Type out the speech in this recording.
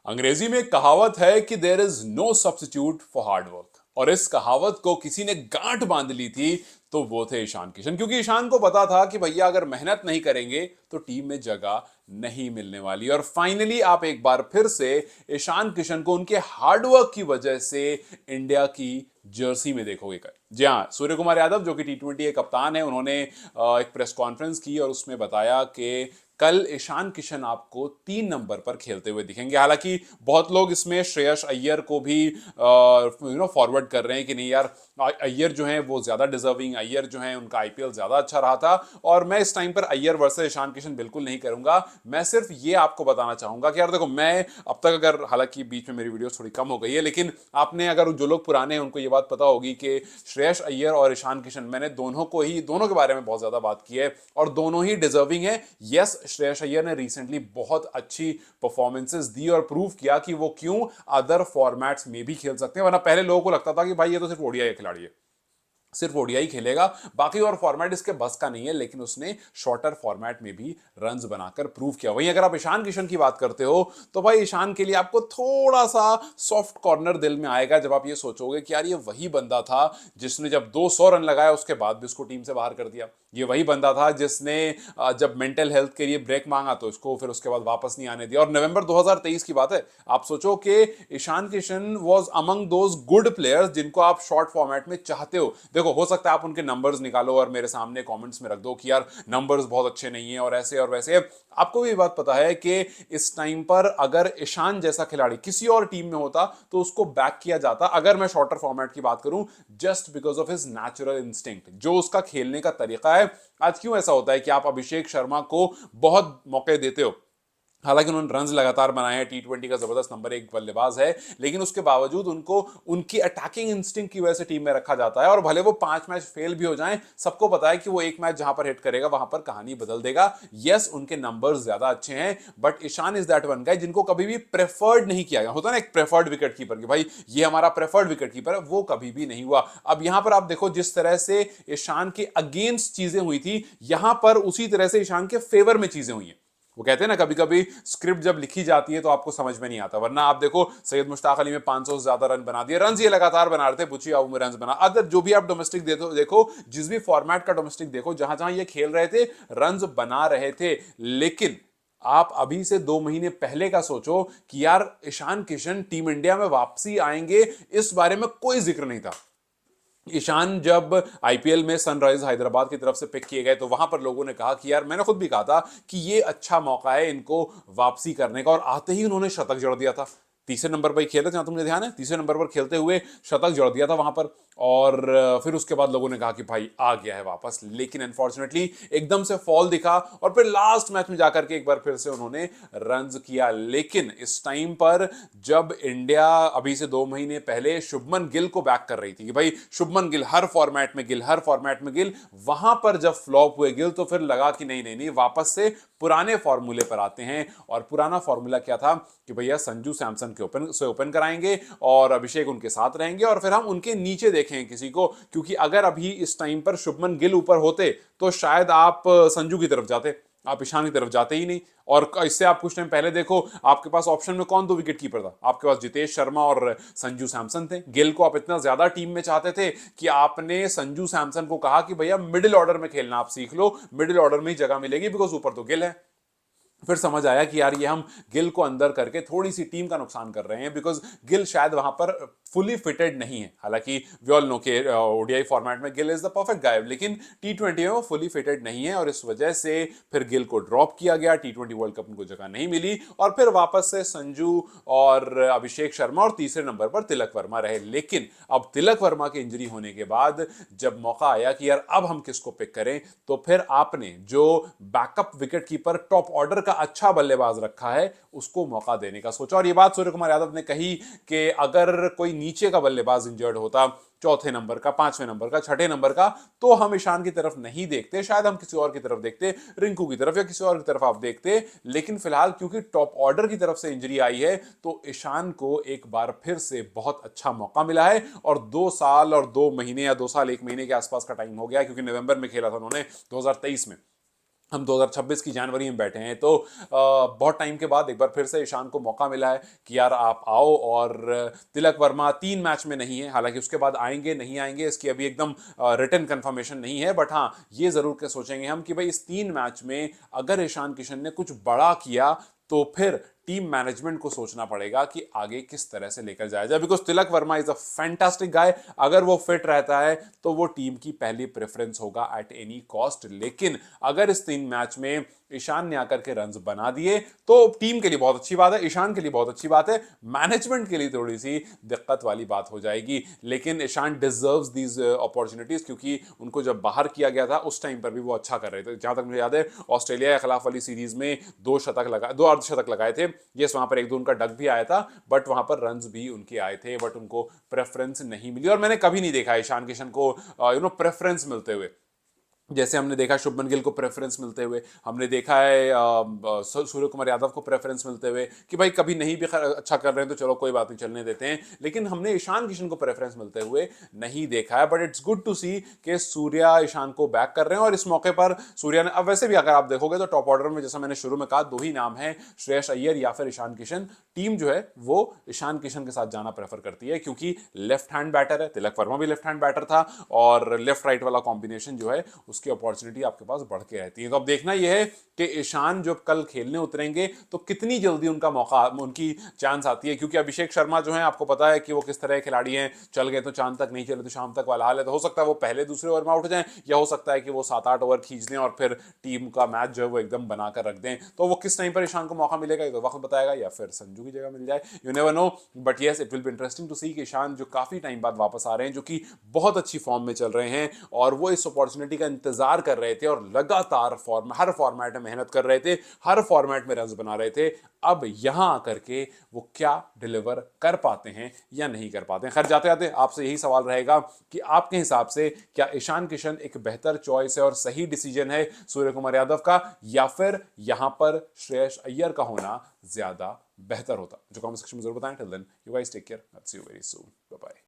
अंग्रेजी में एक कहावत है कि there is no substitute for hard work, और इस कहावत को किसी ने गांठ बांध ली थी तो वो थे ईशान किशन। क्योंकि ईशान को पता था कि भैया अगर मेहनत नहीं करेंगे तो टीम में जगह नहीं मिलने वाली। और फाइनली आप एक बार फिर से ईशान किशन को उनके हार्डवर्क की वजह से इंडिया की जर्सी में देखोगे। जी हाँ, सूर्य कुमार यादव जो कि टी20 के कप्तान है, उन्होंने एक प्रेस कॉन्फ्रेंस की और उसमें बताया कि कल ईशान किशन आपको 3 नंबर पर खेलते हुए दिखेंगे। हालांकि बहुत लोग इसमें श्रेयस अय्यर को भी फॉरवर्ड कर रहे हैं कि नहीं यार, अय्यर जो है वो ज्यादा डिजर्विंग, अय्यर जो है उनका आईपीएल ज्यादा अच्छा रहा था। और मैं इस टाइम पर अय्यर वर्सेस ईशान किशन बिल्कुल नहीं करूंगा। मैं सिर्फ ये आपको बताना चाहूंगा कि यार देखो, मैं अब तक, अगर हालांकि बीच में मेरी वीडियो थोड़ी कम हो गई है, लेकिन आपने, अगर जो लोग पुराने हैं उनको ये बात पता होगी कि श्रेयस अय्यर और ईशान किशन, मैंने दोनों के बारे में बहुत ज्यादा बात की है और दोनों ही डिजर्विंग है। यस, श्रेयस अय्यर ने रिसेंटली बहुत अच्छी परफॉर्मेंसेस दी और प्रूव किया कि वो क्यों अदर फॉर्मेट्स में भी खेल सकते हैं। वरना पहले लोगों को लगता था कि भाई ये तो सिर्फ ओडीआई खिलाड़ी है, सिर्फ ओडीआई खेलेगा, बाकी और फॉर्मेट इसके बस का नहीं है। लेकिन उसने शॉर्टर फॉर्मेट में भी रन्स बनाकर प्रूव किया। वहीं अगर आप ईशान किशन की बात करते हो तो भाई ईशान के लिए आपको थोड़ा सा सॉफ्ट कॉर्नर दिल में आएगा जब आप ये सोचोगे कि यार ये वही बंदा था जिसने जब 200 रन लगाया उसके बाद भी उसको टीम से बाहर कर दिया। ये वही बंदा था जिसने जब मेंटल हेल्थ के लिए ब्रेक मांगा तो इसको फिर उसके बाद वापस नहीं आने दिया। और नवंबर 2023 की बात है, आप सोचो कि Ishan Kishan was among those good players जिनको आप शॉर्ट फॉर्मेट में चाहते हो। देखो, हो सकता है आप उनके नंबर्स निकालो और मेरे सामने कमेंट्स में रख दो कि यार नंबर्स बहुत अच्छे नहीं है और ऐसे और वैसे। आपको भी बात पता है कि इस टाइम पर अगर ईशान जैसा खिलाड़ी किसी और टीम में होता तो उसको बैक किया जाता, अगर मैं शॉर्टर फॉर्मेट की बात करूं, just because of his natural instinct, जो उसका खेलने का तरीका है। आज क्यों ऐसा होता है कि आप अभिषेक शर्मा को बहुत मौके देते हो, हालांकि उन्होंने रन्स लगातार बनाए हैं, टी20 का जबरदस्त नंबर 1 बल्लेबाज है, लेकिन उसके बावजूद उनको उनकी अटैकिंग इंस्टिंक्ट की वजह से टीम में रखा जाता है। और भले वो 5 मैच फेल भी हो जाएं, सबको पता है कि वो एक मैच जहां पर हिट करेगा वहां पर कहानी बदल देगा। यस, उनके नंबर्स ज्यादा अच्छे हैं, but Ishan is that one guy जिनको कभी भी प्रेफर्ड नहीं किया गया। होता ना एक प्रेफर्ड विकेट कीपर की, भाई ये हमारा प्रेफर्ड विकेट कीपर है, वो कभी भी नहीं हुआ। अब यहां पर आप देखो, जिस तरह से ईशान के अगेंस्ट चीजें हुई थी, यहां पर उसी तरह से ईशान के फेवर में चीजें हुई हैं। वो कहते हैं ना, कभी कभी स्क्रिप्ट जब लिखी जाती है तो आपको समझ में नहीं आता। वरना आप देखो, सैयद मुश्ताक अली में 500 से ज्यादा रन बना दिए, रन ये लगातार बना रहे थे, बुची आबू में रन बना। अदर जो भी आप डोमेस्टिक देखो, जिस भी फॉर्मेट का डोमेस्टिक देखो, जहां जहां ये खेल रहे थे रन बना रहे थे। लेकिन आप अभी से 2 महीने पहले का सोचो कि यार ईशान किशन टीम इंडिया में वापसी आएंगे, इस बारे में कोई जिक्र नहीं था। ईशान जब आईपीएल में सनराइज हैदराबाद की तरफ से पिक किए गए तो वहां पर लोगों ने कहा कि यार, मैंने खुद भी कहा था कि ये अच्छा मौका है इनको वापसी करने का, और आते ही उन्होंने शतक जड़ दिया था। तीसरे नंबर पर ही खेले थे, जहां तुमने ध्यान है, तीसरे नंबर पर खेलते हुए शतक जड़ दिया था वहां पर। और फिर उसके बाद लोगों ने कहा कि भाई आ गया है वापस। लेकिन अनफॉर्चुनेटली एकदम से फॉल दिखा और फिर लास्ट मैच में जाकर के एक बार फिर से उन्होंने रन किया। लेकिन इस टाइम पर जब इंडिया अभी से 2 महीने पहले शुभमन गिल को बैक कर रही थी कि भाई शुभमन गिल हर फॉर्मेट में गिल, हर फॉर्मेट में गिल, वहां पर जब फ्लॉप हुए गिल तो फिर लगा कि नहीं नहीं नहीं, वापस से पुराने फॉर्मूले पर आते हैं। और पुराना फॉर्मूला क्या था कि भैया संजू सैमसन के ओपन कराएंगे और अभिषेक उनके साथ रहेंगे और फिर हम उनके नीचे देखें किसी को। क्योंकि अगर अभी इस टाइम पर शुभमन गिल ऊपर होते तो शायद आप संजू की तरफ जाते, आप ईशान की तरफ जाते ही नहीं। और इससे आप कुछ टाइम पहले देखो, आपके पास ऑप्शन में कौन 2 विकेट कीपर था, आपके पास जितेश शर्मा और संजू सैमसन थे। गिल को आप इतना ज्यादा टीम में चाहते थे कि आपने संजू सैमसन को कहा कि भैया मिडिल ऑर्डर में खेलना आप सीख लो, मिडिल ऑर्डर में ही जगह मिलेगी, बिकॉज ऊपर तो गिल है। फिर समझ आया कि यार ये हम गिल को अंदर करके थोड़ी सी टीम का नुकसान कर रहे हैं, बिकॉज गिल शायद वहां पर फुली फिटेड नहीं है। हालांकि वी ऑल नो के ओडीआई फॉर्मेट में Gill is the perfect guy, लेकिन टी20 में वो फुली फिटेड नहीं है और इस वजह से फिर गिल को ड्रॉप किया गया। टी20 वर्ल्ड कप उनको जगह नहीं मिली और फिर वापस से संजू और अभिषेक शर्मा और तीसरे नंबर पर तिलक वर्मा रहे। लेकिन अब तिलक वर्मा की इंजरी होने के बाद जब मौका आया कि यार अब हम किसको पिक करें, तो फिर आपने जो backup wicket keeper top order का अच्छा बल्लेबाज रखा है उसको मौका देने का सोचा। और ये बात सूर्य कुमार यादव ने कही कि अगर कोई नीचे का बल्लेबाज इंजर्ड होता, चौथे नंबर का, 5वें नंबर का, 6ठे नंबर का, तो हम ईशान की तरफ नहीं देखते, शायद हम किसी और की तरफ देखते, रिंकू की तरफ या किसी और की तरफ आप देखते। लेकिन फिलहाल क्योंकि टॉप ऑर्डर की तरफ से इंजरी आई है तो ईशान को एक बार फिर से बहुत अच्छा मौका मिला है। और 2 साल और 2 महीने या 2 साल 1 महीने के आसपास का टाइम हो गया, क्योंकि नवंबर में खेला था उन्होंने 2023 में। हम 2026 की जनवरी में बैठे हैं, तो बहुत टाइम के बाद एक बार फिर से ईशान को मौका मिला है कि यार आप आओ। और तिलक वर्मा 3 मैच में नहीं है, हालांकि उसके बाद आएंगे नहीं आएंगे इसकी अभी एकदम रिटन कंफर्मेशन नहीं है, बट हाँ ये जरूर के सोचेंगे हम कि भाई इस 3 मैच में अगर ईशान किशन ने कुछ बड़ा किया तो फिर टीम मैनेजमेंट को सोचना पड़ेगा कि आगे किस तरह से लेकर जाया जाए, because Tilak Varma is a fantastic guy. अगर वो फिट रहता है तो वो टीम की पहली प्रेफरेंस होगा एट एनी कॉस्ट। लेकिन अगर इस 3 मैच में ईशान ने आकर के रन्स बना दिए तो टीम के लिए बहुत अच्छी बात है, ईशान के लिए बहुत अच्छी बात है, मैनेजमेंट के लिए थोड़ी सी दिक्कत वाली बात हो जाएगी। लेकिन ईशान डिजर्व्स दीज अपॉर्चुनिटीज, क्योंकि उनको जब बाहर किया गया था उस टाइम पर भी वो अच्छा कर रहे थे। जहां तक मुझे याद है ऑस्ट्रेलिया के खिलाफ वाली सीरीज में 2 अर्धशतक लगाए थे। यस, वहां पर एक दो उनका डक भी आया था, बट वहां पर रन्स भी उनके आए थे, बट उनको प्रेफरेंस नहीं मिली। और मैंने कभी नहीं देखा ईशान किशन को प्रेफरेंस मिलते हुए। जैसे हमने देखा शुभमन गिल को प्रेफरेंस मिलते हुए, हमने देखा है सूर्य कुमार यादव को प्रेफरेंस मिलते हुए कि भाई कभी नहीं भी अच्छा कर रहे हैं तो चलो कोई बात नहीं, चलने देते हैं। लेकिन हमने ईशान किशन को प्रेफरेंस मिलते हुए नहीं देखा है। But it's good to see कि सूर्या ईशान को बैक कर रहे हैं। और इस मौके पर सूर्या ने, अब वैसे भी अगर आप देखोगे तो टॉप ऑर्डर में जैसा मैंने शुरू में कहा 2 ही नाम है, श्रेयस अय्यर या फिर ईशान किशन। टीम जो है वो ईशान किशन के साथ जाना प्रेफर करती है, क्योंकि लेफ्ट हैंड बैटर है, तिलक वर्मा भी लेफ्ट हैंड बैटर था, और लेफ्ट राइट वाला कॉम्बिनेशन जो है उसकी अपॉर्चुनिटी आपके पास बढ़ के रहती है। तो अब देखना यह है कि ईशान जब कल खेलने उतरेंगे तो कितनी जल्दी उनका मौका, उनकी चांस आती है। क्योंकि अभिषेक शर्मा जो है आपको पता है कि वो किस तरह के खिलाड़ी हैं, चल गए तो चांद तक, नहीं चले तो शाम तक वाला हाल है। तो हो सकता है वो पहले दूसरे ओवर में आउट हो जाएं, या हो सकता है कि वो 7-8 ओवर खींच दें और फिर टीम का मैच जो है वो एकदम बनाकर रख दें। तो वो किस टाइम पर ईशान को मौका मिलेगा ये तो वक्त बताएगा, या फिर संजू की जगह मिल जाए, you never know. But yes, it will be interesting to see कि ईशान जो काफी टाइम बाद वापस आ रहे हैं, जो कि बहुत अच्छी फॉर्म में चल रहे हैं, और वो इस अपॉर्चुनिटी का इंतजार कर रहे थे और लगातार हर फॉर्मेट में मेहनत कर रहे थे, हर फॉर्मेट में रन्स बना रहे थे। अब यहां आकर के वो क्या डिलीवर कर पाते हैं या नहीं कर पाते हैं। खैर जाते जाते आपसे यही सवाल रहेगा कि आपके हिसाब से क्या ईशान किशन एक बेहतर चॉइस है और सही डिसीजन है सूर्य कुमार यादव का, या फिर यहां पर श्रेयस अय्यर का होना ज्यादा बेहतर होता? जो कमेंट सेक्शन में जरूर बताएं। Till then you guys take care, see you very soon, bye bye.